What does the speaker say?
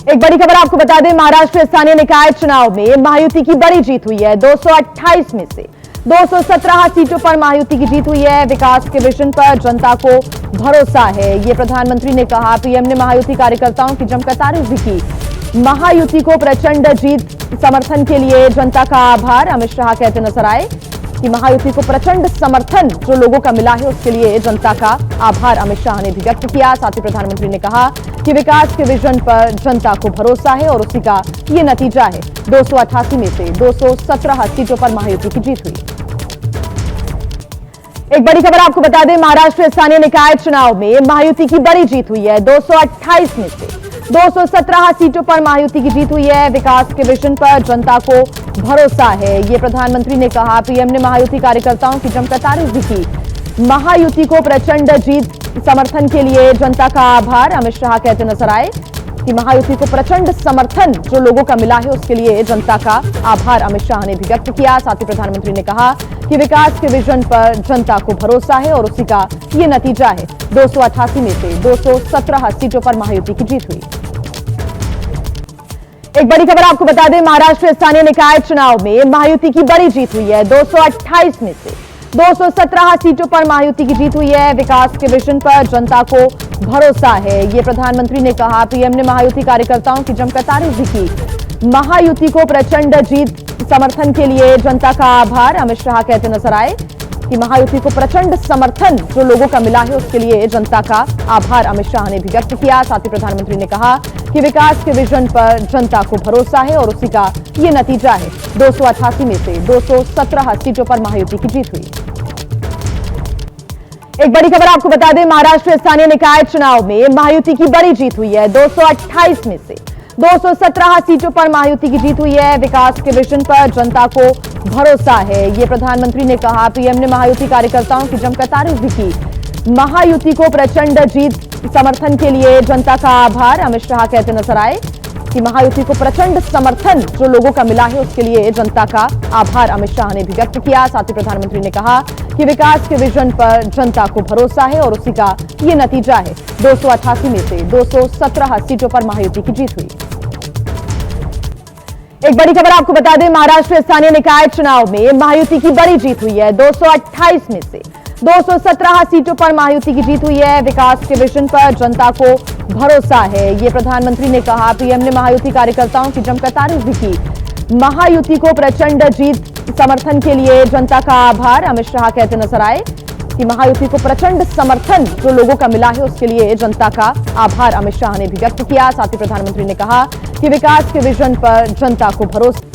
एक बड़ी खबर आपको बता दें, महाराष्ट्र स्थानीय निकाय चुनाव में महायुति की बड़ी जीत हुई है। 228 में से 217 सीटों पर महायुति की जीत हुई है। विकास के विजन पर जनता को भरोसा है, ये प्रधानमंत्री ने कहा। पीएम ने महायुति कार्यकर्ताओं की जमकर तारीफ भी की। महायुति को प्रचंड जीत, समर्थन के लिए जनता का आभार। अमित शाह कहते नजर आए कि महायुति को प्रचंड समर्थन जो लोगों का मिला है उसके लिए जनता का आभार अमित शाह ने भी व्यक्त किया। साथ ही प्रधानमंत्री ने कहा कि विकास के विजन पर जनता को भरोसा है और उसी का ये नतीजा है। 288 में से 217 सीटों पर महायुति की जीत हुई। एक बड़ी खबर आपको बता दें, महाराष्ट्र स्थानीय निकाय चुनाव में महायुति की बड़ी जीत हुई है। 228 में से 217 सीटों पर महायुति की जीत हुई है। विकास के विजन पर जनता को भरोसा है, ये प्रधानमंत्री ने कहा। पीएम ने महायुति कार्यकर्ताओं की जमकर तारीफ भी की। महायुति को प्रचंड जीत, समर्थन के लिए जनता का आभार। अमित शाह कहते नजर आए कि महायुति को प्रचंड समर्थन जो लोगों का मिला है उसके लिए जनता का आभार अमित शाह ने भी व्यक्त किया। साथ ही प्रधानमंत्री ने कहा कि विकास के विजन पर जनता को भरोसा है और उसी का ये नतीजा है। 288 में से 217 सीटों पर महायुति की जीत हुई। एक बड़ी खबर आपको बता दें, महाराष्ट्र स्थानीय निकाय चुनाव में महायुति की बड़ी जीत हुई है। 228 में से 217 सीटों पर महायुति की जीत हुई है। विकास के विजन पर जनता को भरोसा है, ये प्रधानमंत्री ने कहा। पीएम ने महायुति कार्यकर्ताओं की जमकर तारीफ भी की। महायुति को प्रचंड जीत, समर्थन के लिए जनता का आभार। अमित शाह कहते नजर आए कि महायुति को प्रचंड समर्थन जो लोगों का मिला है उसके लिए जनता का आभार अमित शाह ने भी व्यक्त किया। साथ ही प्रधानमंत्री ने कहा कि विकास के विजन पर जनता को भरोसा है और उसी का ये नतीजा है। 288 में से 217 सीटों पर महायुति की जीत हुई। एक बड़ी खबर आपको बता दें, महाराष्ट्र स्थानीय निकाय चुनाव में महायुति की बड़ी जीत हुई है। 228 में से 217 सीटों पर महायुति की जीत हुई है। विकास के विजन पर जनता को भरोसा है, ये प्रधानमंत्री ने कहा। पीएम ने महायुति कार्यकर्ताओं की जमकर तारीफ भी की। महायुति को प्रचंड जीत, समर्थन के लिए जनता का आभार। अमित शाह कहते नजर आए कि महायुति को प्रचंड समर्थन जो लोगों का मिला है उसके लिए जनता का आभार अमित शाह ने भी व्यक्त किया। साथ ही प्रधानमंत्री ने कहा कि विकास के विजन पर जनता को भरोसा है और उसी का ये नतीजा है। 288 में से 217 सीटों पर महायुति की जीत हुई। एक बड़ी खबर आपको बता दें, महाराष्ट्र स्थानीय निकाय चुनाव में महायुति की बड़ी जीत हुई है। 228 में से 217 सीटों पर महायुति की जीत हुई है। विकास के विजन पर जनता को भरोसा है, ये प्रधानमंत्री ने कहा। पीएम ने महायुति कार्यकर्ताओं की जमकर तारीफ भी की। महायुति को प्रचंड जीत, समर्थन के लिए जनता का आभार। अमित शाह कहते नजर आए कि महायुति को प्रचंड समर्थन जो लोगों का मिला है उसके लिए जनता का आभार अमित शाह ने भी व्यक्त किया। साथ ही प्रधानमंत्री ने कहा कि विकास के विजन पर जनता को भरोसा